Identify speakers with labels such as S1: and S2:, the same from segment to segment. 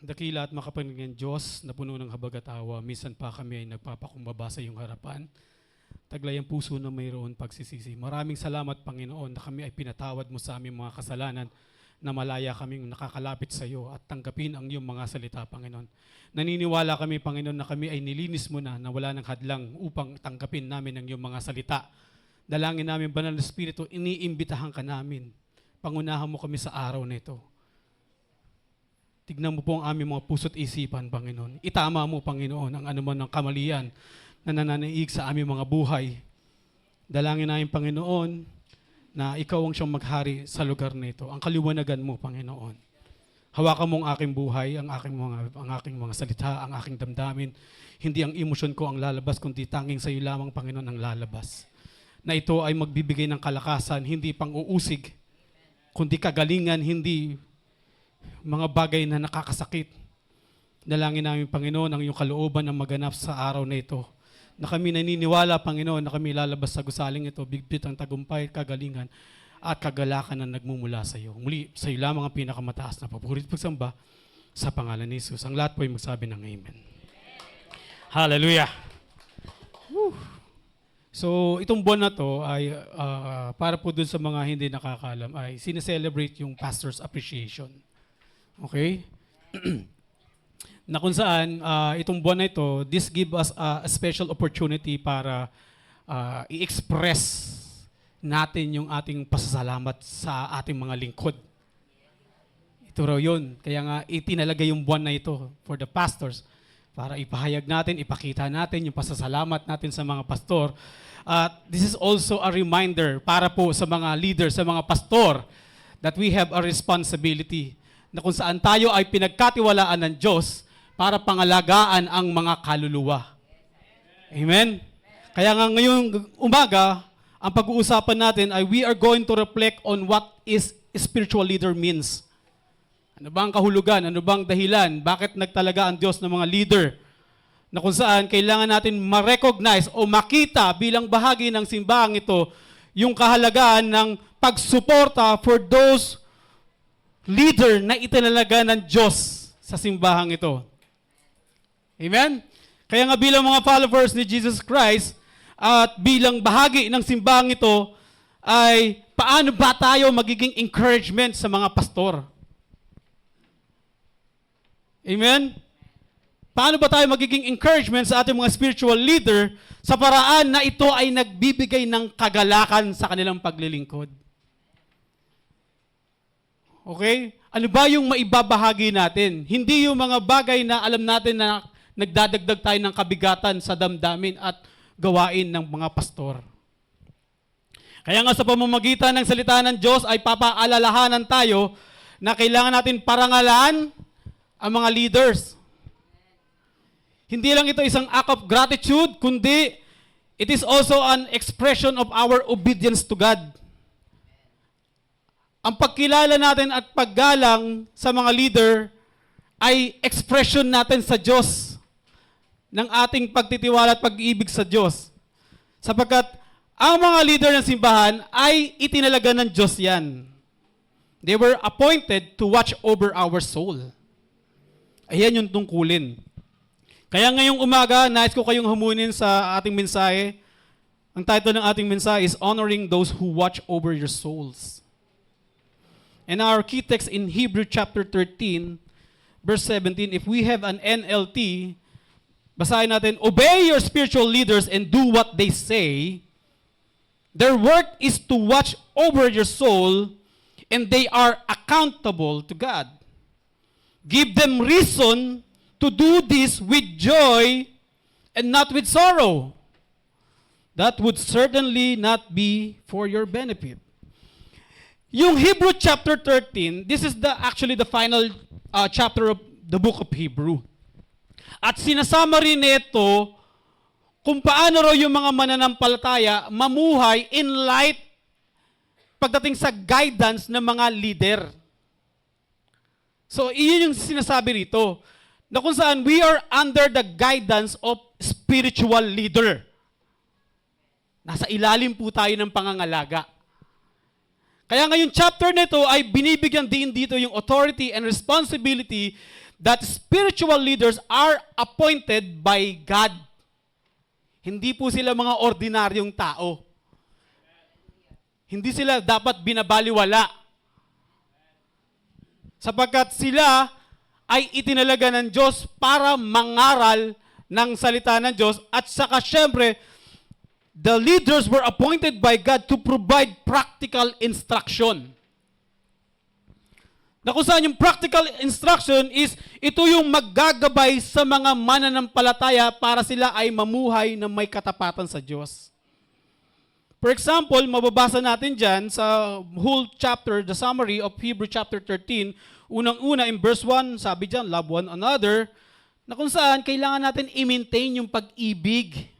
S1: Dakila at makapangyarihang Diyos na puno ng habag-atawa, minsan pa kami ay nagpapakumbaba sa iyong harapan. Taglay ang puso na mayroon pagsisisi. Maraming salamat, Panginoon, na kami ay pinatawad mo sa aming mga kasalanan, na malaya kaming nakakalapit sa iyo at tanggapin ang iyong mga salita, Panginoon. Naniniwala kami, Panginoon, na kami ay nilinis mo na wala ng hadlang upang tanggapin namin ang iyong mga salita. Dalangin namin, Banal na Espiritu, iniimbitahan ka namin. Pangunahan mo kami sa araw na ito. Tignan mo po ang aming mga puso't isipan, Panginoon. Itama mo, Panginoon, ang anuman ng kamalian na nananaig sa aming mga buhay. Dalangin namin, Panginoon, na ikaw ang siyang maghari sa lugar na ito. Ang kaliwanagan mo, Panginoon. Hawakan mo ang aking buhay, ang aking mga salita, ang aking damdamin. Hindi ang emosyon ko ang lalabas, kundi tanging sa iyo lamang, Panginoon, ang lalabas. Na ito ay magbibigay ng kalakasan, hindi pang-uusig, kundi kagalingan, hindi mga bagay na nakakasakit. Dalangin namin, Panginoon, ang iyong kalooban na maganap sa araw na ito. Na kami naniniwala, Panginoon, na kami lalabas sa gusaling ito, bigpit ang tagumpay, kagalingan, at kagalakan na nagmumula sa iyo. Muli, sa iyo lamang ang pinakamataas na papurit pagsamba sa pangalan ni Jesus. Ang lahat po ay magsabi ng Amen. Hallelujah! Woo. So, itong buwan na to ay para po dun sa mga hindi nakakalam, ay sineselebrate yung Pastor's Appreciation. Okay? Na kung saan, itong buwan na ito, this give us a special opportunity para i-express natin yung ating pasasalamat sa ating mga lingkod. Ito raw yun. Kaya nga, itinalaga yung buwan na ito for the pastors para ipahayag natin, ipakita natin yung pasasalamat natin sa mga pastor. This is also a reminder para po sa mga leaders, sa mga pastor, that we have a responsibility na kung saan tayo ay pinagkatiwalaan ng Diyos para pangalagaan ang mga kaluluwa. Amen? Kaya nga ngayong umaga, ang pag-uusapan natin ay we are going to reflect on what is spiritual leader means. Ano ba ang kahulugan? Ano bang dahilan? Bakit nagtalaga ang Diyos ng mga leader? Na kung saan kailangan natin ma-recognize o makita bilang bahagi ng simbahang ito yung kahalagaan ng pagsuporta for those leader na itinalaga ng Diyos sa simbahang ito. Amen? Kaya nga bilang mga followers ni Jesus Christ at bilang bahagi ng simbahang ito ay paano ba tayo magiging encouragement sa mga pastor? Amen? Paano ba tayo magiging encouragement sa ating mga spiritual leader sa paraan na ito ay nagbibigay ng kagalakan sa kanilang paglilingkod? Okay? Ano ba yung maibabahagi natin? Hindi yung mga bagay na alam natin na nagdadagdag tayo ng kabigatan sa damdamin at gawain ng mga pastor. Kaya nga sa pamamagitan ng salita ng Diyos ay papaalalahanan tayo na kailangan natin parangalan ang mga leaders. Hindi lang ito isang act of gratitude, kundi it is also an expression of our obedience to God. Ang pagkilala natin at paggalang sa mga leader ay expression natin sa Diyos ng ating pagtitiwala at pag-ibig sa Diyos. Sapagkat ang mga leader ng simbahan ay itinalaga ng Diyos yan. They were appointed to watch over our soul. Ayan yung tungkulin. Kaya ngayong umaga, nais ko kayong humunin sa ating mensahe. Ang title ng ating mensahe is Honoring Those Who Watch Over Your Souls. And our key text in Hebrew chapter 13, verse 17, if we have an NLT, basahin natin, obey your spiritual leaders and do what they say. Their work is to watch over your soul and they are accountable to God. Give them reason to do this with joy and not with sorrow. That would certainly not be for your benefit. Yung Hebrew chapter 13, this is actually the final chapter of the book of Hebrew. At sinasama rin ito kung paano raw yung mga mananampalataya mamuhay in light pagdating sa guidance ng mga leader. So, iyon yung sinasabi rito. Na kung saan we are under the guidance of spiritual leader. Nasa ilalim po tayo ng pangangalaga. Kaya ngayong chapter nito ay binibigyan din dito yung authority and responsibility that spiritual leaders are appointed by God. Hindi po sila mga ordinaryong tao. Hindi sila dapat binabaliwala. Sapagkat sila ay itinalaga ng Diyos para mangaral ng salita ng Diyos. At saka syempre, the leaders were appointed by God to provide practical instruction. Na kung saan yung practical instruction is, ito yung maggagabay sa mga mananampalataya para sila ay mamuhay na may katapatan sa Diyos. For example, mababasa natin dyan sa whole chapter, the summary of Hebrews chapter 13, unang-una in verse 1, sabi dyan, love one another, na kung saan kailangan natin i-maintain yung pag-ibig.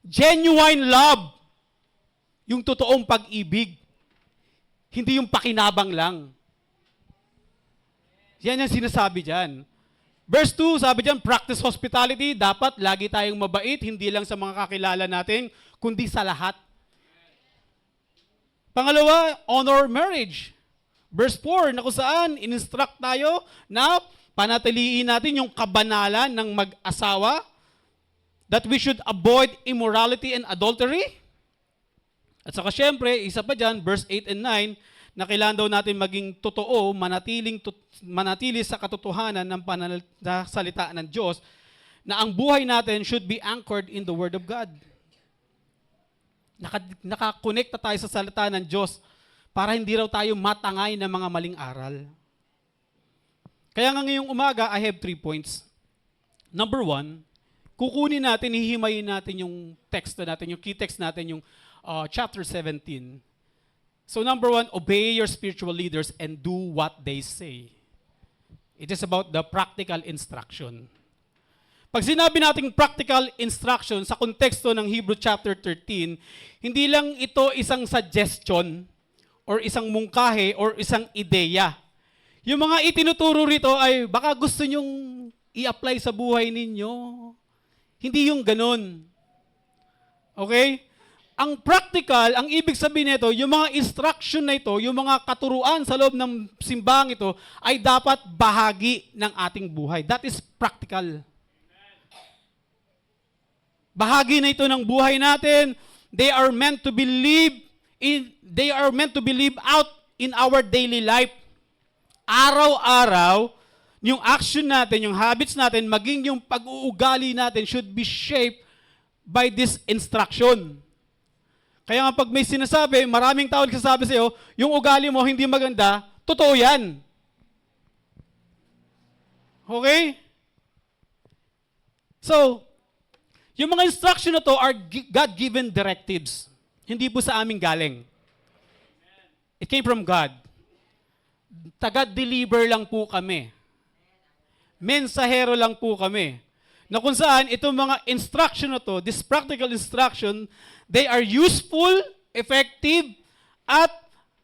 S1: Genuine love. Yung totoong pag-ibig. Hindi yung pakinabang lang. Yan ang sinasabi dyan. Verse 2, sabi dyan, practice hospitality. Dapat lagi tayong mabait, hindi lang sa mga kakilala natin, kundi sa lahat. Pangalawa, honor marriage. Verse 4, na kung saan, in-instruct tayo na panatiliin natin yung kabanalan ng mag-asawa, that we should avoid immorality and adultery. At saka syempre, isa pa dyan, verse 8 and 9, na kailangan daw natin maging totoo, manatili sa katotohanan ng salita ng Diyos, na ang buhay natin should be anchored in the Word of God. Nakakonekta tayo sa salita ng Diyos para hindi raw tayo matangay ng mga maling aral. Kaya nga ngayong umaga, I have 3 points. Number 1, kukunin natin, hihimayin natin yung text natin, yung key text natin, yung chapter 17. So number 1, obey your spiritual leaders and do what they say. It is about the practical instruction. Pag sinabi nating practical instruction sa konteksto ng Hebrews chapter 13, hindi lang ito isang suggestion or isang mungkahe or isang ideya. Yung mga itinuturo rito ay baka gusto nyong i-apply sa buhay ninyo. Hindi yung ganun. Okay? Ang practical, ang ibig sabihin nito, yung mga instruction na ito, yung mga katuruan sa loob ng simbahang ito, ay dapat bahagi ng ating buhay. That is practical. Bahagi na ito ng buhay natin. They are meant to be lived out in our daily life. Araw-araw, yung action natin, yung habits natin, maging yung pag-uugali natin should be shaped by this instruction. Kaya nga pag may sinasabi, maraming tao nagsasabi sa'yo, yung ugali mo hindi maganda, totoo yan. Okay? So, yung mga instruction na to are God-given directives. Hindi po sa aming galing. It came from God. Taga-deliver lang po kami. Mensahero lang po kami. Na kung saan itong mga instruction na to, this practical instruction, they are useful, effective, at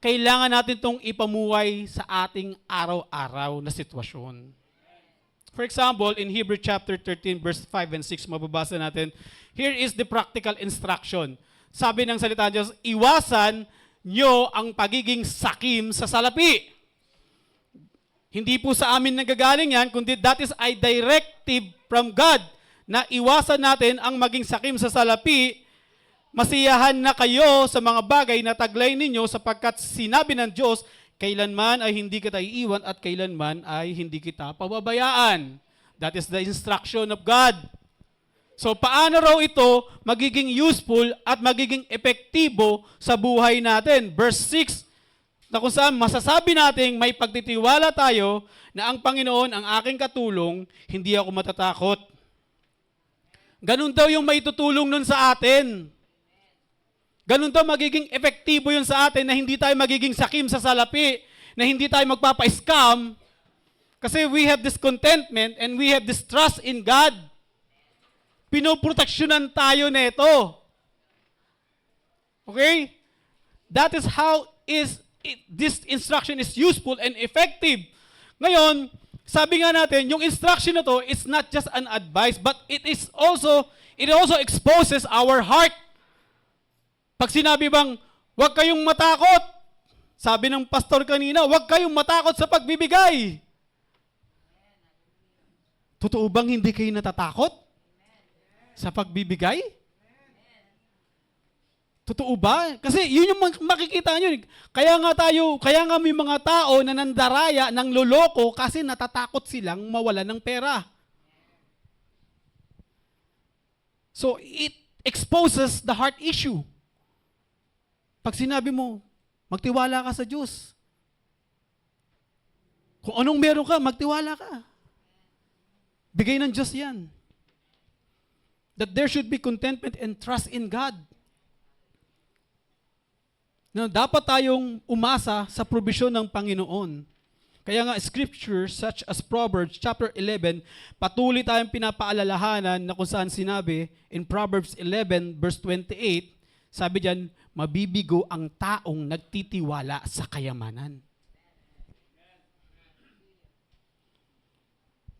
S1: kailangan natin itong ipamuhay sa ating araw-araw na sitwasyon. For example, in Hebrews chapter 13, verse 5 and 6, mababasa natin, here is the practical instruction. Sabi ng salita ng Diyos, iwasan nyo ang pagiging sakim sa salapi. Hindi po sa amin nagagaling yan, kundi that is a directive from God na iwasan natin ang maging sakim sa salapi. Masiyahan na kayo sa mga bagay na taglay ninyo sapagkat sinabi ng Diyos, kailanman ay hindi kita iiwan at kailanman ay hindi kita pababayaan. That is the instruction of God. So paano raw ito magiging useful at magiging epektibo sa buhay natin? Verse 6, na kung saan masasabi nating may pagtitiwala tayo na ang Panginoon ang aking katulong, hindi ako matatakot. Ganun daw yung maitutulong nun sa atin. Ganun daw magiging epektibo yun sa atin na hindi tayo magiging sakim sa salapi, na hindi tayo magpapa-scam, kasi we have this contentment and we have this trust in God. Pinoproteksyonan tayo neto. Okay? That is how this instruction is useful and effective. Ngayon, sabi nga natin, yung instruction na to is not just an advice, but it also exposes our heart. Pag sinabi bang, huwag kayong matakot, sabi ng pastor kanina, huwag kayong matakot sa pagbibigay. Totoo bang hindi kayo natatakot sa pagbibigay? Totoo ba? Kasi yun yung makikita nyo. Kaya nga may mga tao na nandaraya, nang loloko kasi natatakot silang mawalan ng pera. So it exposes the heart issue. Pag sinabi mo, magtiwala ka sa Diyos. Kung anong meron ka, magtiwala ka. Bigay ng Diyos yan. That there should be contentment and trust in God. Na dapat tayong umasa sa probisyon ng Panginoon. Kaya nga scriptures such as Proverbs chapter 11, patuloy tayong pinapaalalahanan na kung saan sinabi in Proverbs 11 verse 28, sabi diyan, mabibigo ang taong nagtitiwala sa kayamanan.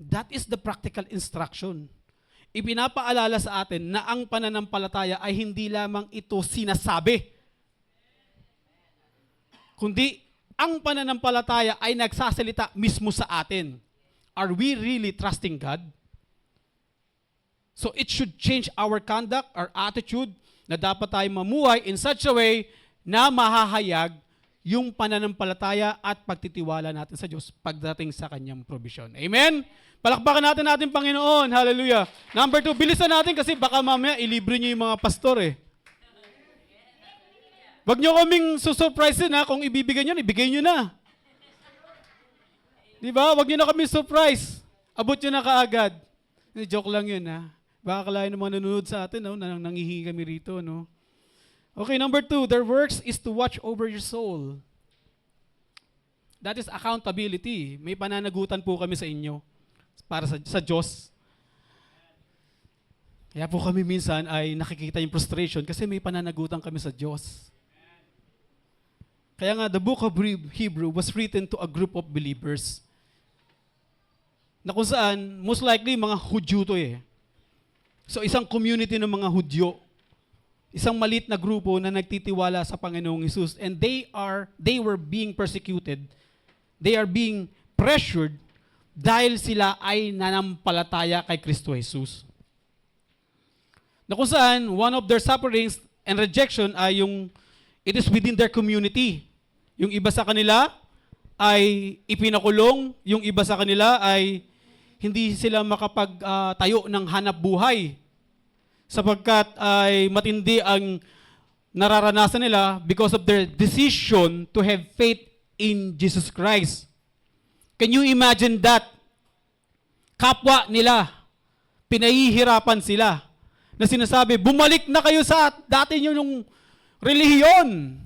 S1: That is the practical instruction. Ipinapaalala sa atin na ang pananampalataya ay hindi lamang ito sinasabi, kundi ang pananampalataya ay nagsasalita mismo sa atin. Are we really trusting God? So it should change our conduct, our attitude, na dapat tayo mamuhay in such a way na mahahayag yung pananampalataya at pagtitiwala natin sa Diyos pagdating sa kanyang provision. Amen? Palakpakan natin ating Panginoon. Hallelujah. Number 2, bilisan natin kasi baka mamaya ilibre niyo yung mga pastor eh. Wag niyo kaming susurprisein ha, kung ibibigay niyo, ibigay niyo na. Di ba? Wag niyo na kaming surprise. Abot niyo na kaagad. Joke lang yun ha. Baka kalahin ng mga nanonood sa atin, no? Nangihingi kami rito, no? Okay, number 2, their works is to watch over your soul. That is accountability. May pananagutan po kami sa inyo para sa Diyos. Kaya po kami minsan ay nakikita yung frustration kasi may pananagutan kami sa Diyos. Kaya nga, the book of Hebrew was written to a group of believers na kung saan, most likely, mga Hudyo to eh. So, isang community ng mga Hudyo, isang maliit na grupo na nagtitiwala sa Panginoong Hesus, and they were being persecuted, they are being pressured dahil sila ay nanampalataya kay Kristo Jesus. Na kung saan, one of their sufferings and rejection ay it is within their community. Yung iba sa kanila ay ipinakulong, yung iba sa kanila ay hindi sila makapagtayo ng hanap buhay sapagkat ay matindi ang nararanasan nila because of their decision to have faith in Jesus Christ. Can you imagine that? Kapwa nila, pinahihirapan sila na sinasabi, bumalik na kayo sa dati nyo yung relihiyon.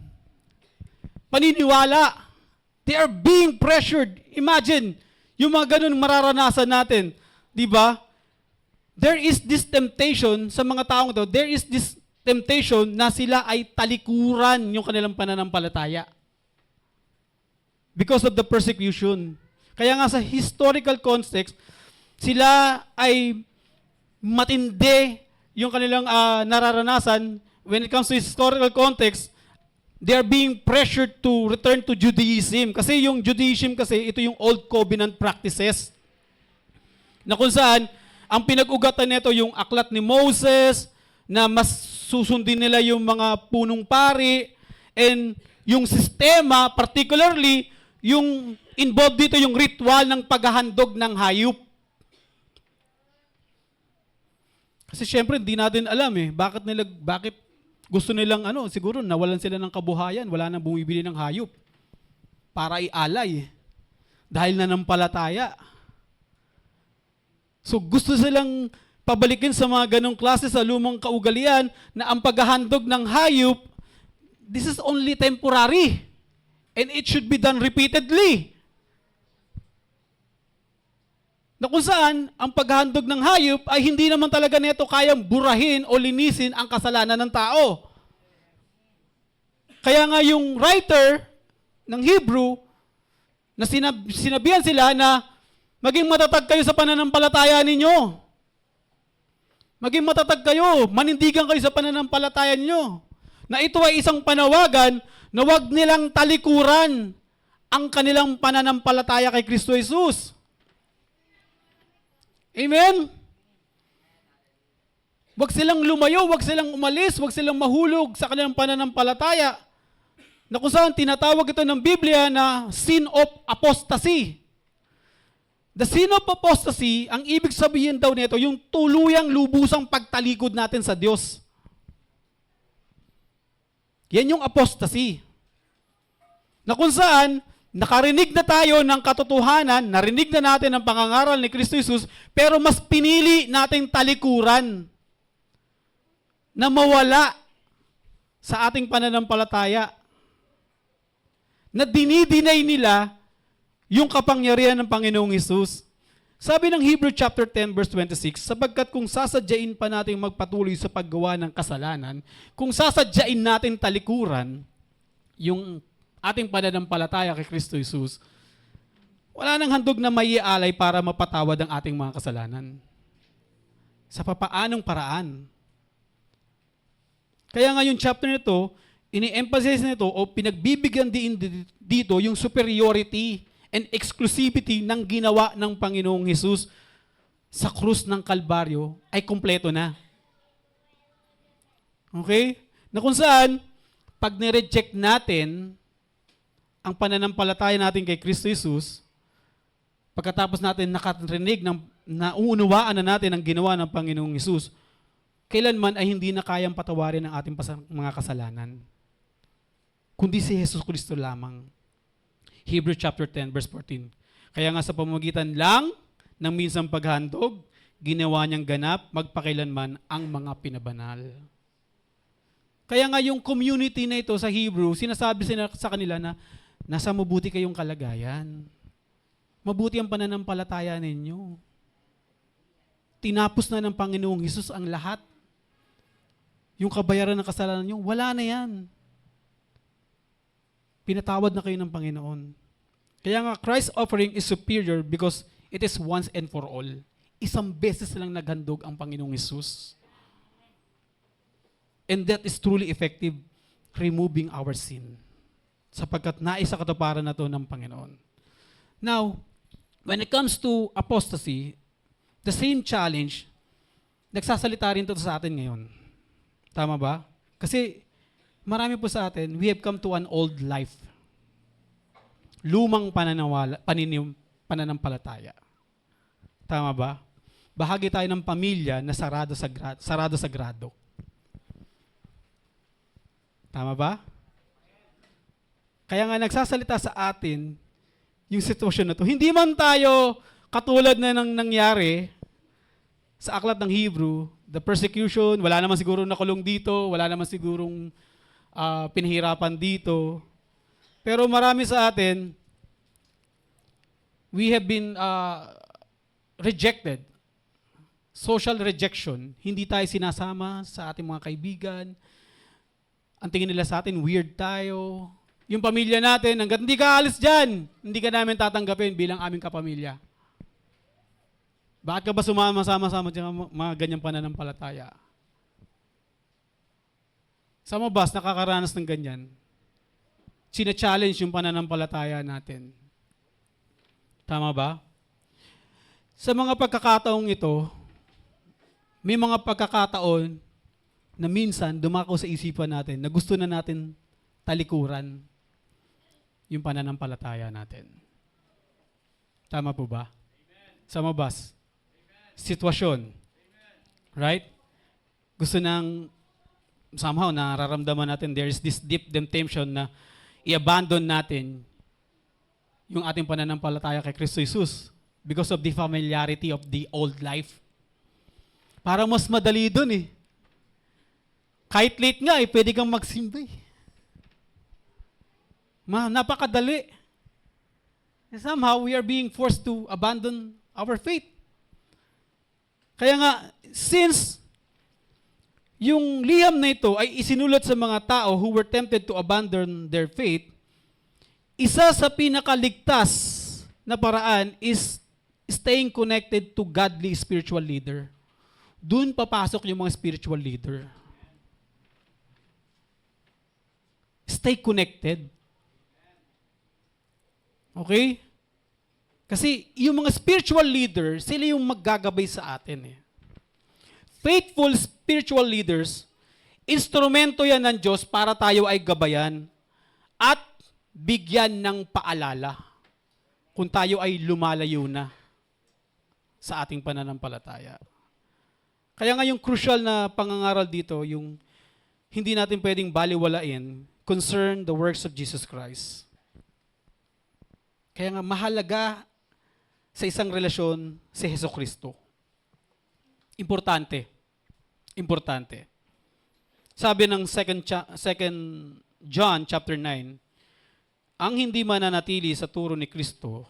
S1: Paniniwala. They are being pressured. Imagine, yung mga ganun mararanasan natin. Di ba? There is this temptation sa mga taong ito, there is this temptation na sila ay talikuran yung kanilang pananampalataya. Because of the persecution. Kaya nga sa historical context, sila ay matindi yung kanilang nararanasan. When it comes to historical context, they are being pressured to return to Judaism. Kasi yung Judaism kasi, ito yung Old Covenant practices. Na kung saan, ang pinag-ugatan nito yung aklat ni Moses, na mas susundin nila yung mga punong pari, and yung sistema, particularly, yung involved dito yung ritual ng paghahandog ng hayop. Kasi syempre, hindi natin alam bakit gusto nilang siguro nawalan sila ng kabuhayan, wala nang bumibili ng hayop para ialay dahil nanampalataya. So gusto silang pabalikin sa mga ganong klase sa lumang kaugalian na ang paghahandog ng hayop, this is only temporary and it should be done repeatedly. Na kung saan, ang paghahandog ng hayop ay hindi naman talaga neto kayang burahin o linisin ang kasalanan ng tao. Kaya nga yung writer ng Hebrew, na sinabihan sila na maging matatag kayo sa pananampalataya ninyo. Maging matatag kayo, manindigan kayo sa pananampalataya ninyo. Na ito ay isang panawagan na huwag nilang talikuran ang kanilang pananampalataya kay Kristo Jesus. Amen? Huwag silang lumayo, huwag silang umalis, huwag silang mahulog sa kanilang pananampalataya na kung saan tinatawag ito ng Biblia na sin of apostasy. The sin of apostasy, ang ibig sabihin daw nito, yung tuluyang lubusang pagtalikod natin sa Diyos. Yan yung apostasy. Na kung saan, nakarinig na tayo ng katotohanan, narinig na natin ang pangangaral ni Kristo Jesus, pero mas pinili nating talikuran na mawala sa ating pananampalataya. Na dinidinay nila yung kapangyarihan ng Panginoong Hesus. Sabi ng Hebrew chapter 10 verse 26, sapagkat kung sasadyain pa natin magpatuloy sa paggawa ng kasalanan, kung sasadyain natin talikuran yung ating pananampalataya kay Kristo Jesus, wala nang handog na maialay para mapatawad ang ating mga kasalanan. Sa papaanong paraan? Kaya nga yung chapter nito, ini-emphasize nito o pinagbibigyan din dito yung superiority and exclusivity ng ginawa ng Panginoong Hesus sa krus ng Kalbaryo ay kumpleto na. Okay? Na kung saan, pag nireject natin ang pananampalataya natin kay Kristo Jesus, pagkatapos natin nakarinig ng nauunawaan na natin ang ginawa ng Panginoong Hesus, kailanman ay hindi na kayang patawarin ang ating mga kasalanan, kundi si Jesus Kristo lamang. Hebrews chapter 10 verse 14. Kaya nga sa pamamagitan lang ng minsang paghandog, ginawa niyang ganap magpakailanman ang mga pinabanal. Kaya nga yung community na ito sa Hebrew, sinasabi sa kanila na nasa mabuti kayong kalagayan. Mabuti ang pananampalataya ninyo. Tinapos na ng Panginoong Hesus ang lahat. Yung kabayaran ng kasalanan nyo, wala na yan. Pinatawad na kayo ng Panginoon. Kaya nga, Christ's offering is superior because it is once and for all. Isang beses lang naghandog ang Panginoong Hesus. And that is truly effective, removing our sin. Sapagkat naisa katuparan na to ng Panginoon. Now, when it comes to apostasy, the same challenge, nagsasalita rin ito sa atin ngayon. Tama ba? Kasi marami po sa atin, we have come to an old life. Lumang pananampalataya. Tama ba? Bahagi tayo ng pamilya na sarado sa grado. Tama ba? Kaya nga nagsasalita sa atin yung sitwasyon na to. Hindi man tayo katulad na nang nangyari sa aklat ng Hebrew, the persecution, wala naman siguro nakulong dito, wala naman sigurong pinahirapan dito. Pero marami sa atin, we have been rejected. Social rejection. Hindi tayo sinasama sa ating mga kaibigan. Ang tingin nila sa atin, weird tayo. Yung pamilya natin, hanggat hindi ka alis dyan, hindi ka namin tatanggapin bilang aming kapamilya. Bakit ka ba sumama-sama dyan mga ganyang pananampalataya? Sa mga bus, nakakaranas ng ganyan. Sina-challenge yung pananampalataya natin. Tama ba? Sa mga pagkakataong ito, may mga pagkakataon na minsan dumako sa isipan natin na gusto na natin talikuran yung pananampalataya natin. Tama po ba? Sa mga bus, sitwasyon. Right? Gusto nang somehow nararamdaman natin there is this deep temptation na i-abandon natin yung ating pananampalataya kay Kristo Jesus because of the familiarity of the old life. Para mas madali dun eh. Kahit late nga eh, pwede kang magsimba eh. Napakadali. And somehow we are being forced to abandon our faith. Kaya nga, since yung liham na ito ay isinulat sa mga tao who were tempted to abandon their faith, isa sa pinakaligtas na paraan is staying connected to godly spiritual leader. Doon papasok yung mga spiritual leader. Stay connected. Okay? Kasi yung mga spiritual leader, sila yung maggagabay sa atin eh. Faithful spiritual leaders, instrumento yan ng Diyos para tayo ay gabayan at bigyan ng paalala kung tayo ay lumalayo na sa ating pananampalataya. Kaya nga yung crucial na pangangaral dito, yung hindi natin pwedeng baliwalain, concern the works of Jesus Christ. Kaya nga mahalaga sa isang relasyon si Hesus Kristo. Importante. Importante. Sabi ng 2 John chapter 9, ang hindi mananatili sa turo ni Kristo,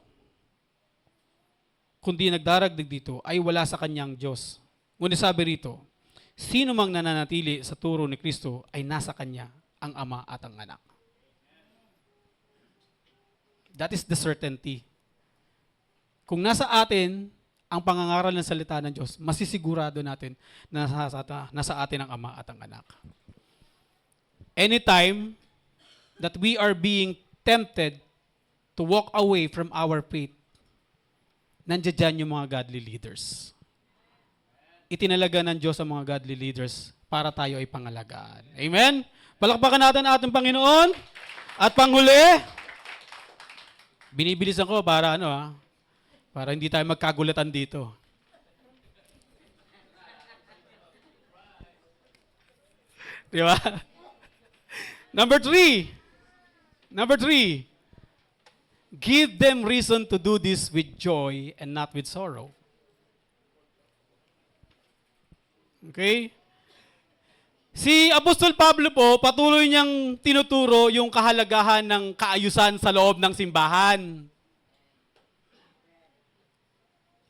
S1: kundi nagdaragdag dito, ay wala sa kanyang Diyos. Ngunit sabi rito, sino mang nananatili sa turo ni Kristo ay nasa kanya ang Ama at ang Anak. That is the certainty. Kung nasa atin ang pangangaral ng salita ng Diyos, masisigurado natin na nasa atin ang Ama at ang Anak. Anytime that we are being tempted to walk away from our faith, nandiyan dyan yung mga godly leaders. Itinalaga ng Diyos ang mga godly leaders para tayo ay pangalagaan. Amen? Palakpakan natin ating Panginoon. At panghuli, binibilisan ko para para hindi tayo magkagulatan dito. Di ba? Number three, give them reason to do this with joy and not with sorrow. Okay? Si Apostol Pablo po, patuloy niyang tinuturo yung kahalagahan ng kaayusan sa loob ng simbahan.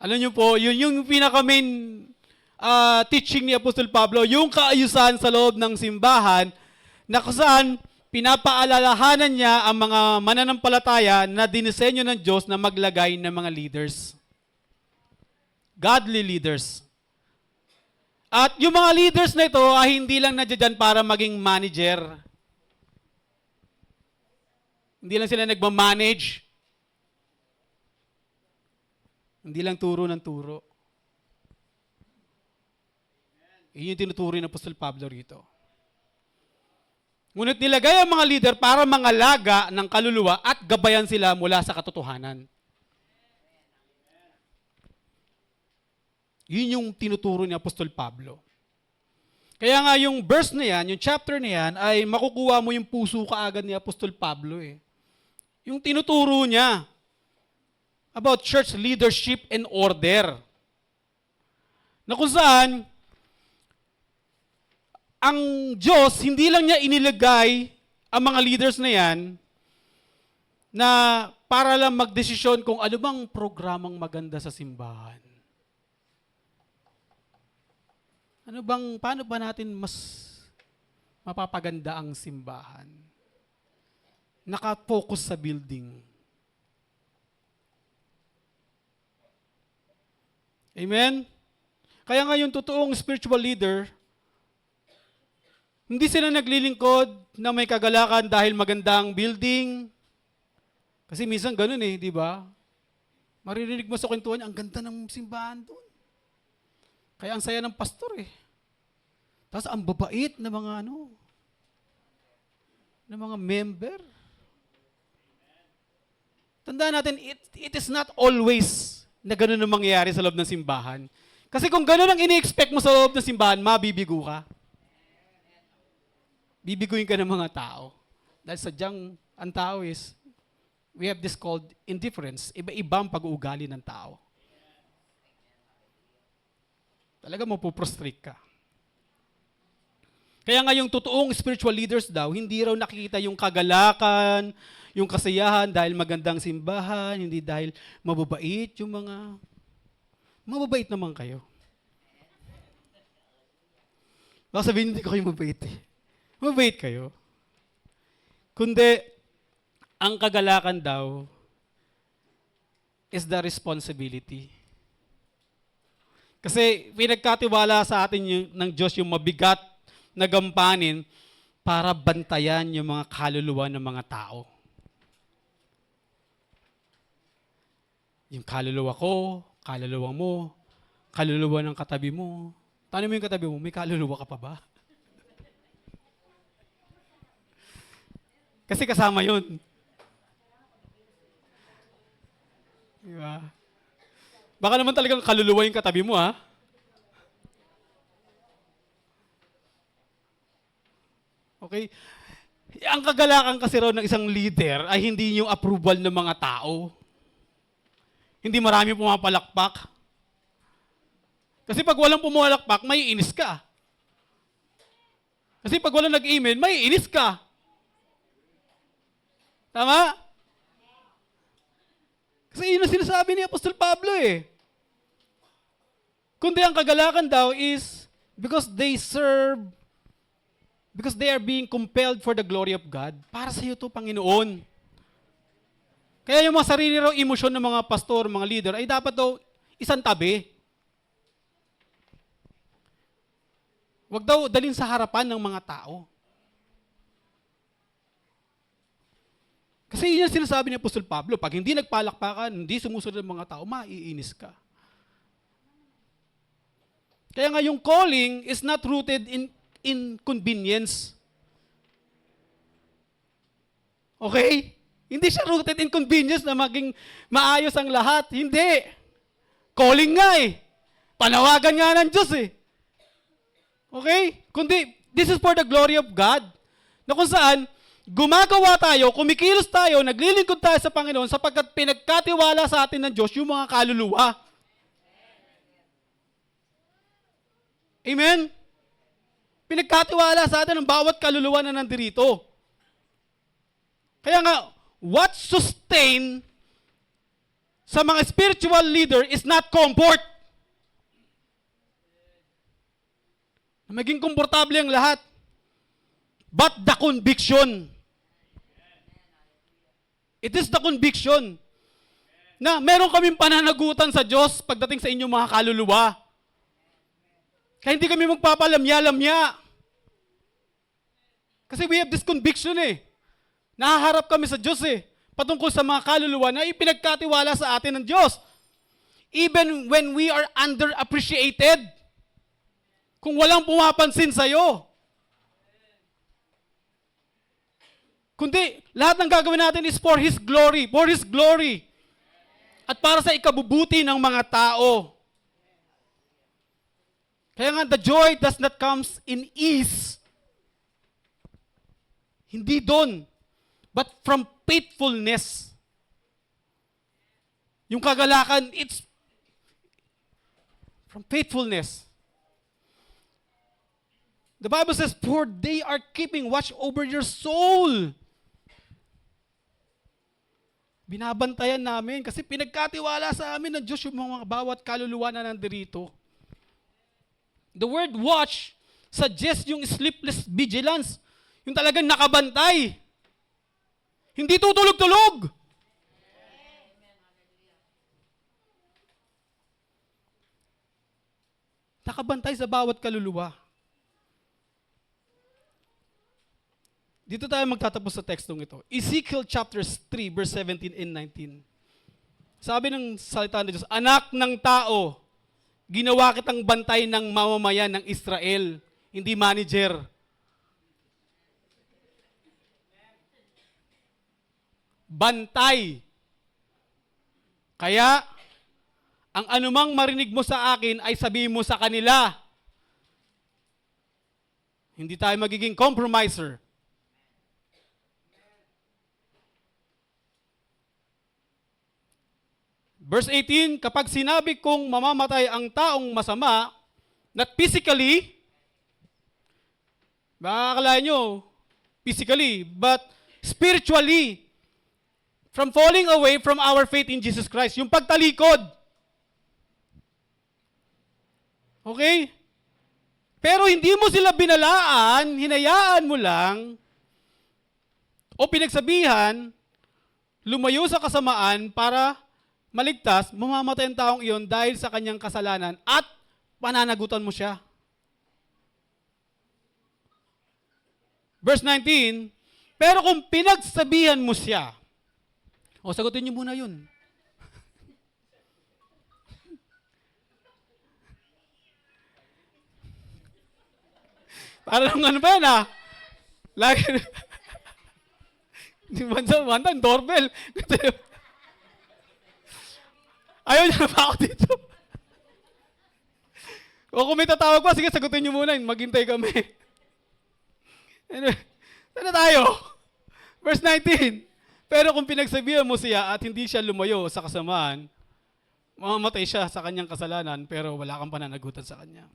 S1: Alam niyo po, yun yung pinaka-main teaching ni Apostol Pablo, yung kaayusan sa loob ng simbahan, na kung saan pinapaalalahanan niya ang mga mananampalataya na dinisenyo ng Diyos na maglagay ng mga leaders. Godly leaders. At yung mga leaders na ito ay hindi lang nandiyan para maging manager. Hindi lang sila nagmamanage. Hindi lang turo ng turo. Yun yung tinuturo ng Apostol Pablo rito. Ngunit nilagay ang mga leader para mangalaga ng kaluluwa at gabayan sila mula sa katotohanan. Yun yung tinuturo ni Apostol Pablo. Kaya nga yung verse na yan, yung chapter na yan, ay makukuha mo yung puso kaagad ni Apostol Pablo eh. Yung tinuturo niya about church leadership and order. Na kung saan, ang Diyos, hindi lang niya inilagay ang mga leaders na yan na para lang magdesisyon kung ano bang programang maganda sa simbahan. Paano ba natin mas mapapaganda ang simbahan? Naka-focus sa building. Amen? Kaya nga yung totoong spiritual leader, hindi sila naglilingkod na may kagalakan dahil maganda ang building. Kasi minsan ganun eh, di ba? Maririnig mo sa kwentuhan, ang ganda ng simbahan doon. Kaya ang saya ng pastor eh. Tapos ang babait na mga ng mga member. Tandaan natin, it is not always na ganun ang mangyayari sa loob ng simbahan. Kasi kung ganun ang ini-expect mo sa loob ng simbahan, mabibigo ka. Bibiguin ka ng mga tao. Dahil sadyang ang tao is, we have this called indifference. Iba-ibang pag-uugali ng tao. Talaga mapuprostrate ka. Kaya nga yung totoong spiritual leaders daw, hindi raw nakikita yung kagalakan, yung kasiyahan dahil magandang simbahan, hindi dahil mababait yung mga... Mababait naman kayo. Baka sabihin, hindi ko kayo mabait eh. Mabait kayo. Kundi, ang kagalakan daw is the responsibility. Kasi pinagkatiwala sa atin ng Diyos yung mabigat na gampanin para bantayan yung mga kaluluwa ng mga tao. Yung kaluluwa ko, kaluluwa mo, kaluluwa ng katabi mo. Tanong mo yung katabi mo, may kaluluwa ka pa ba? Kasi kasama yun. Diba? Baka naman talagang kaluluwa yung katabi mo, ha? Okay? Ang kagalakan kasi raw ng isang leader ay hindi yung approval ng mga tao. Hindi marami pumapalakpak. Kasi pag walang pumalakpak, may inis ka. Kasi pag walang nag-amen, may inis ka. Tama? Kasi yun ang sinasabi ni Apostol Pablo eh. Kundi ang kagalakan daw is because they are being compelled for the glory of God. Para sa iyo to, Panginoon. Kaya yung mga sarili raw emosyon ng mga pastor, mga leader, ay dapat daw isang tabi. Huwag daw dalhin sa harapan ng mga tao. Kasi yun ang sinasabi ni Apostol Pablo, pag hindi nagpalakpakan, hindi sumusunod ng mga tao, maiinis ka. Kaya nga yung calling is not rooted in convenience. Okay? Hindi siya rooted in convenience na maging maayos ang lahat. Hindi. Calling nga eh. Panawagan nga ng Diyos eh. Okay? Kundi, this is for the glory of God. Na kung saan, gumagawa tayo, kumikilos tayo, naglilingkod tayo sa Panginoon sapagkat pinagkatiwala sa atin ng Diyos yung mga kaluluwa. Amen? Pinagkatiwala sa atin ang bawat kaluluwa na nandirito. Kaya nga, what sustain sa mga spiritual leader is not comfort. Maging komportable ang lahat. But the conviction. It is the conviction na meron kaming pananagutan sa Diyos pagdating sa inyong mga kaluluwa. Kaya hindi kami magpapalamya-lamya. Kasi we have this conviction eh. Nahaharap kami sa Diyos eh. Patungkol sa mga kaluluwa na ipinagkatiwala sa atin ng Diyos. Even when we are underappreciated. Kung walang pumapansin sa'yo. Kundi, lahat ng gagawin natin is for His glory. For His glory. At para sa ikabubuti ng mga tao. Kaya nga, the joy does not comes in ease. Hindi doon. But from faithfulness. Yung kagalakan, it's from faithfulness. The Bible says, for they are keeping watch over your soul. Binabantayan namin kasi pinagkatiwala sa amin ng Diyos yung mga bawat kaluluwa na nandirito. The word watch suggests yung sleepless vigilance. Yung talagang nakabantay. Hindi tutulog-tulog. Nakabantay sa bawat kaluluwa. Dito tayo magtatapos sa tekstong ito. Ezekiel chapter 3, verse 17 and 19. Sabi ng salita ng Diyos, anak ng tao, ginawa kitang bantay ng mamamayan ng Israel, hindi manager. Bantay. Kaya, ang anumang marinig mo sa akin ay sabihin mo sa kanila. Hindi tayo magiging compromiser. Verse 18, kapag sinabi kong mamamatay ang taong masama, not physically, baka akalain nyo, physically, but spiritually, from falling away from our faith in Jesus Christ. Yung pagtalikod. Okay? Pero hindi mo sila binalaan, hinayaan mo lang, o pinagsabihan, lumayo sa kasamaan para maligtas, mamamatay ang taong iyon dahil sa kanyang kasalanan at pananagutan mo siya. Verse 19, pero kung pinagsabihan mo siya, o sagutin niyo muna yun. Parang ano pa yan Lagi, di ba one time, doorbell. Ayaw niya na pa ako dito. O kung may tatawag pa, sige, sagutin niyo muna. Maghintay kami. Anyway, sana tayo? Verse 19. Pero kung pinagsabihan mo siya at hindi siya lumayo sa kasamaan, mamamatay siya sa kanyang kasalanan, pero wala kang pananagutan sa kanya.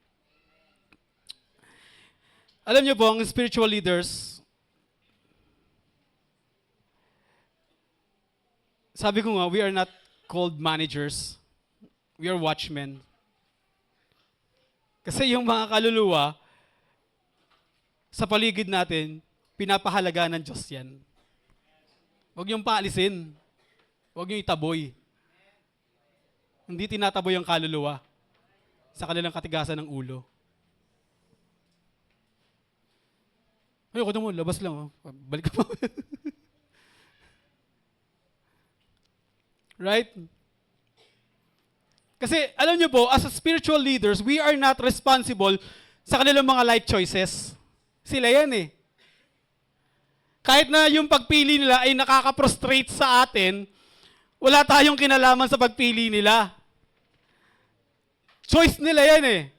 S1: Alam niyo po, ang spiritual leaders, sabi ko nga, we are not called managers. We are watchmen. Kasi yung mga kaluluwa, sa paligid natin, pinapahalaga ng Diyos yan. Huwag niyong paalisin. Huwag niyong itaboy. Hindi tinataboy ang kaluluwa sa kanilang katigasan ng ulo. Ayoko naman, labas lang. Balik ka pa. Right? Kasi alam niyo po, as a spiritual leaders, we are not responsible sa kanilang mga life choices. Sila yan Kahit na yung pagpili nila ay nakaka-prostrate sa atin, wala tayong kinalaman sa pagpili nila. Choice nila yan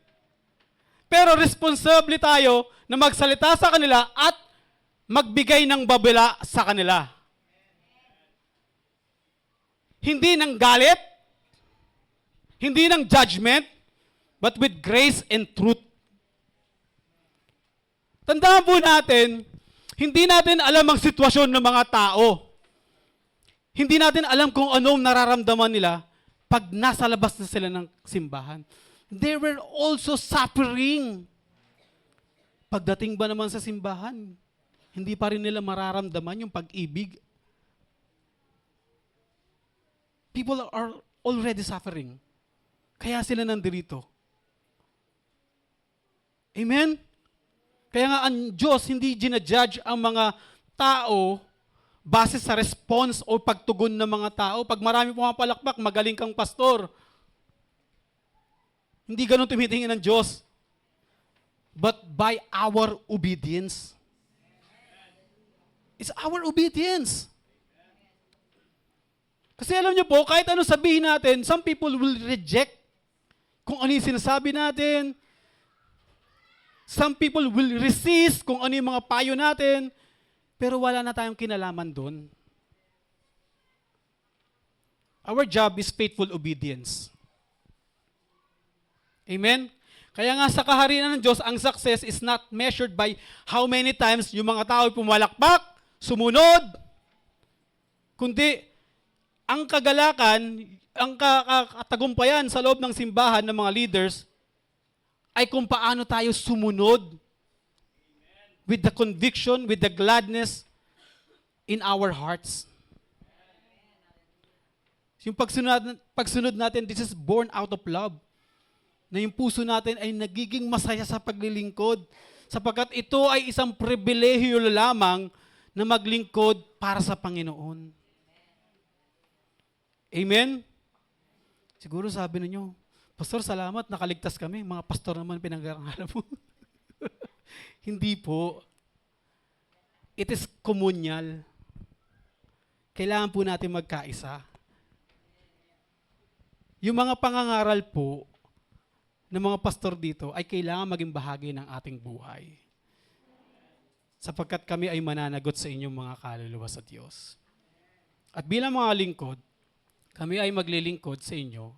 S1: Pero responsable tayo na magsalita sa kanila at magbigay ng babala sa kanila. Hindi ng galit, hindi ng judgment, but with grace and truth. Tandaan po natin, hindi natin alam ang sitwasyon ng mga tao. Hindi natin alam kung anong nararamdaman nila pag nasa labas na sila ng simbahan. They were also suffering. Pagdating ba naman sa simbahan, hindi pa rin nila mararamdaman yung pag-ibig. People are already suffering. Kaya sila nandito. Amen? Kaya nga ang Diyos hindi ginajudge ang mga tao base sa response o pagtugon ng mga tao. Pag marami pumapalakpak, magaling kang pastor. Hindi ganun tumitingin ng Diyos. But by our obedience. It's our obedience. Kasi alam niyo po, kahit ano sabihin natin, some people will reject kung ano yung sinasabi natin. Some people will resist kung ano yung mga payo natin. Pero wala na tayong kinalaman doon. Our job is faithful obedience. Amen? Kaya nga sa kaharian ng Diyos, ang success is not measured by how many times yung mga tao pumalakpak, sumunod, kundi ang kagalakan, ang katagumpayan sa loob ng simbahan ng mga leaders ay kung paano tayo sumunod with the conviction, with the gladness in our hearts. Yung pagsunod natin, this is born out of love. Na yung puso natin ay nagiging masaya sa paglilingkod. Sapagkat ito ay isang pribilehiyo lamang na maglingkod para sa Panginoon. Amen? Siguro sabi ninyo, Pastor, salamat, nakaligtas kami. Mga pastor naman pinag-aaralan mo. Hindi po. It is communal. Kailangan po natin magkaisa. Yung mga pangangaral po ng mga pastor dito ay kailangan maging bahagi ng ating buhay. Sapagkat kami ay mananagot sa inyong mga kaluluwa sa Diyos. At bilang mga lingkod, kami ay maglilingkod sa inyo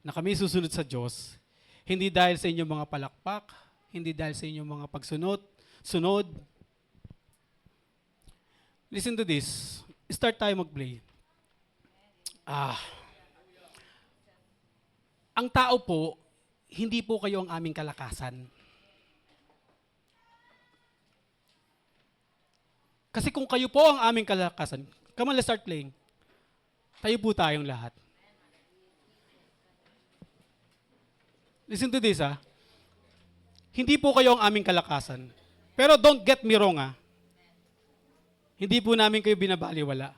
S1: na kami susunod sa Diyos, hindi dahil sa inyong mga palakpak, hindi dahil sa inyong mga sunod. Listen to this. Start tayo mag-play. Ang tao po, hindi po kayo ang aming kalakasan. Kasi kung kayo po ang aming kalakasan, come on, let's start playing. Tayo po tayong lahat. Listen to this, Hindi po kayo ang aming kalakasan. Pero don't get me wrong, Hindi po namin kayo binabaliwala.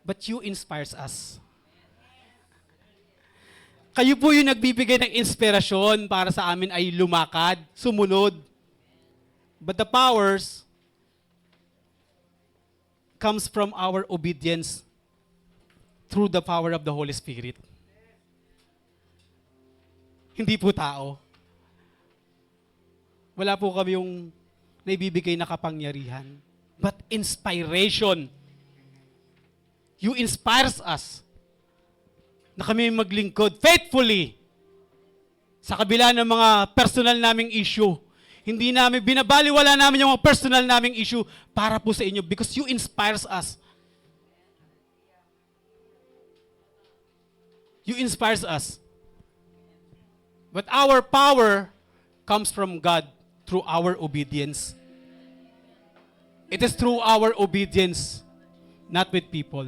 S1: But you inspires us. Kayo po yung nagbibigay ng inspirasyon para sa amin ay lumakad, sumunod. But the powers comes from our obedience through the power of the Holy Spirit. Hindi po tao. Wala po kami yung naibibigay na kapangyarihan. But inspiration. You inspires us na kami maglingkod faithfully sa kabila ng mga personal naming issue. Hindi namin, binabaliwala namin yung mga personal naming issue para po sa inyo because you inspires us. You inspires us. But our power comes from God through our obedience. It is through our obedience, not with people.